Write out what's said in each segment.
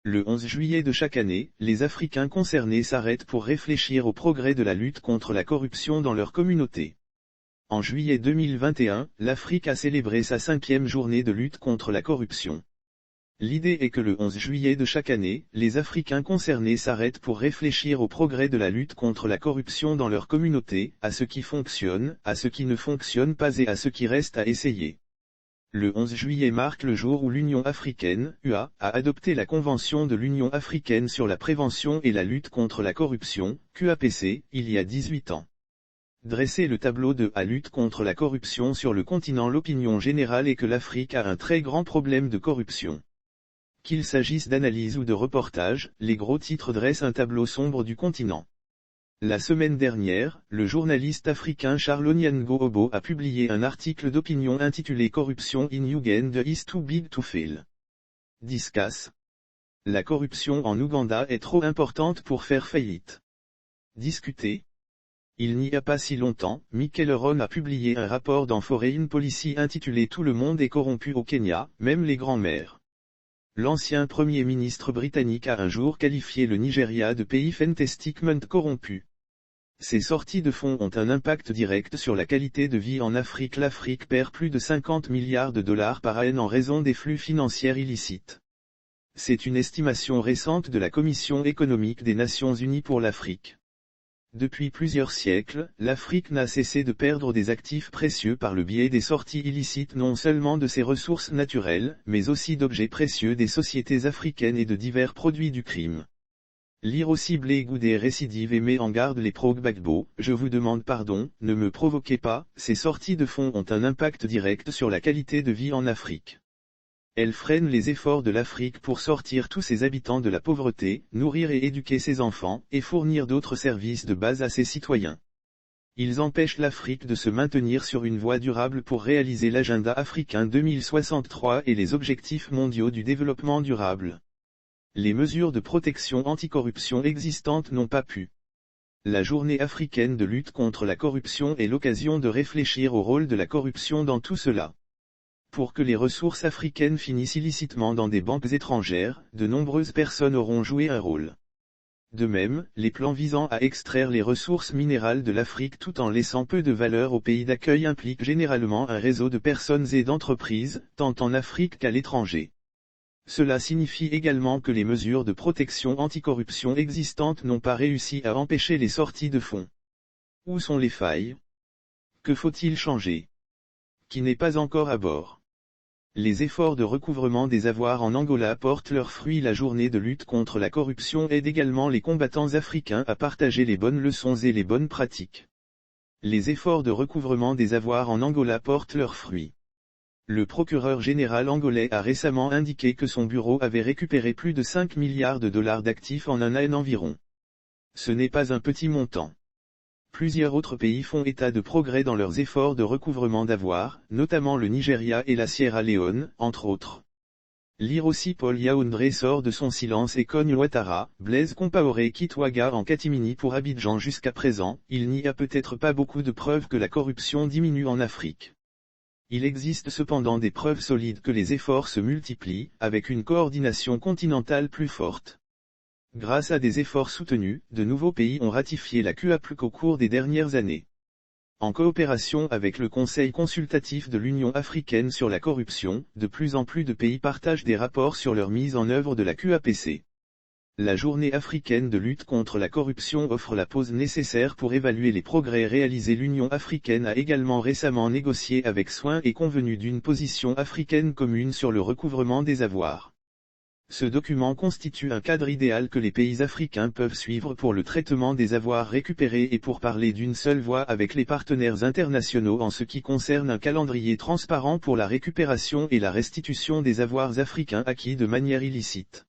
Le 11 juillet de chaque année, les Africains concernés s'arrêtent pour réfléchir au progrès de la lutte contre la corruption dans leur communauté. En juillet 2021, l'Afrique a célébré sa 5e journée de lutte contre la corruption. L'idée est que le 11 juillet de chaque année, les Africains concernés s'arrêtent pour réfléchir au progrès de la lutte contre la corruption dans leur communauté, à ce qui fonctionne, à ce qui ne fonctionne pas et à ce qui reste à essayer. Le 11 juillet marque le jour où l'Union africaine, UA, a adopté la Convention de l'Union africaine sur la prévention et la lutte contre la corruption, QAPC, il y a 18 ans. Dresser le tableau de la lutte contre la corruption sur le continent. L'opinion générale est que l'Afrique a un très grand problème de corruption. Qu'il s'agisse d'analyse ou de reportage, les gros titres dressent un tableau sombre du continent. La semaine dernière, le journaliste africain Charles Onyango Obo a publié un article d'opinion intitulé Corruption in Uganda is too big to fail. Discasse. La corruption en Ouganda est trop importante pour faire faillite. Discuter. Il n'y a pas si longtemps, Michael Ron a publié un rapport dans Foreign Policy intitulé Tout le monde est corrompu au Kenya, même les grands-mères. L'ancien Premier ministre britannique a un jour qualifié le Nigeria de pays fantastiquement corrompu. Ces sorties de fonds ont un impact direct sur la qualité de vie en Afrique. L'Afrique perd plus de 50 milliards de dollars par an en raison des flux financiers illicites. C'est une estimation récente de la Commission économique des Nations Unies pour l'Afrique. Depuis plusieurs siècles, l'Afrique n'a cessé de perdre des actifs précieux par le biais des sorties illicites non seulement de ses ressources naturelles, mais aussi d'objets précieux des sociétés africaines et de divers produits du crime. Lire aussi Blé Goudé récidive et met en garde les Gbagbo, je vous demande pardon, ne me provoquez pas, ces sorties de fonds ont un impact direct sur la qualité de vie en Afrique. Elles freinent les efforts de l'Afrique pour sortir tous ses habitants de la pauvreté, nourrir et éduquer ses enfants, et fournir d'autres services de base à ses citoyens. Ils empêchent l'Afrique de se maintenir sur une voie durable pour réaliser l'agenda africain 2063 et les objectifs mondiaux du développement durable. Les mesures de protection anticorruption existantes n'ont pas pu. La journée africaine de lutte contre la corruption est l'occasion de réfléchir au rôle de la corruption dans tout cela. Pour que les ressources africaines finissent illicitement dans des banques étrangères, de nombreuses personnes auront joué un rôle. De même, les plans visant à extraire les ressources minérales de l'Afrique tout en laissant peu de valeur au pays d'accueil impliquent généralement un réseau de personnes et d'entreprises, tant en Afrique qu'à l'étranger. Cela signifie également que les mesures de protection anticorruption existantes n'ont pas réussi à empêcher les sorties de fonds. Où sont les failles? Que faut-il changer? Qui n'est pas encore à bord? Les efforts de recouvrement des avoirs en Angola portent leurs fruits. La journée de lutte contre la corruption aide également les combattants africains à partager les bonnes leçons et les bonnes pratiques. Les efforts de recouvrement des avoirs en Angola portent leurs fruits. Le procureur général angolais a récemment indiqué que son bureau avait récupéré plus de 5 milliards de dollars d'actifs en un an environ. Ce n'est pas un petit montant. Plusieurs autres pays font état de progrès dans leurs efforts de recouvrement d'avoirs, notamment le Nigeria et la Sierra Leone, entre autres. Lire aussi Paul Yaoundé sort de son silence et cogne Ouattara, Blaise Compaoré quitte Ouaga en catimini pour Abidjan. Jusqu'à présent, il n'y a peut-être pas beaucoup de preuves que la corruption diminue en Afrique. Il existe cependant des preuves solides que les efforts se multiplient, avec une coordination continentale plus forte. Grâce à des efforts soutenus, de nouveaux pays ont ratifié la QAPC au cours des dernières années. En coopération avec le Conseil consultatif de l'Union africaine sur la corruption, de plus en plus de pays partagent des rapports sur leur mise en œuvre de la QAPC. La journée africaine de lutte contre la corruption offre la pause nécessaire pour évaluer les progrès réalisés. L'Union africaine a également récemment négocié avec soin et convenu d'une position africaine commune sur le recouvrement des avoirs. Ce document constitue un cadre idéal que les pays africains peuvent suivre pour le traitement des avoirs récupérés et pour parler d'une seule voix avec les partenaires internationaux en ce qui concerne un calendrier transparent pour la récupération et la restitution des avoirs africains acquis de manière illicite.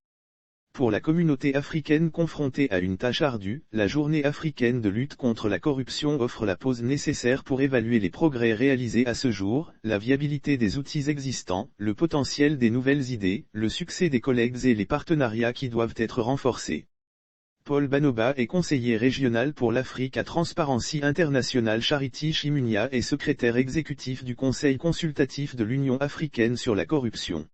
Pour la communauté africaine confrontée à une tâche ardue, la journée africaine de lutte contre la corruption offre la pause nécessaire pour évaluer les progrès réalisés à ce jour, la viabilité des outils existants, le potentiel des nouvelles idées, le succès des collègues et les partenariats qui doivent être renforcés. Paul Banoba est conseiller régional pour l'Afrique à Transparency International. Charity Chimunia est secrétaire exécutif du Conseil consultatif de l'Union africaine sur la corruption.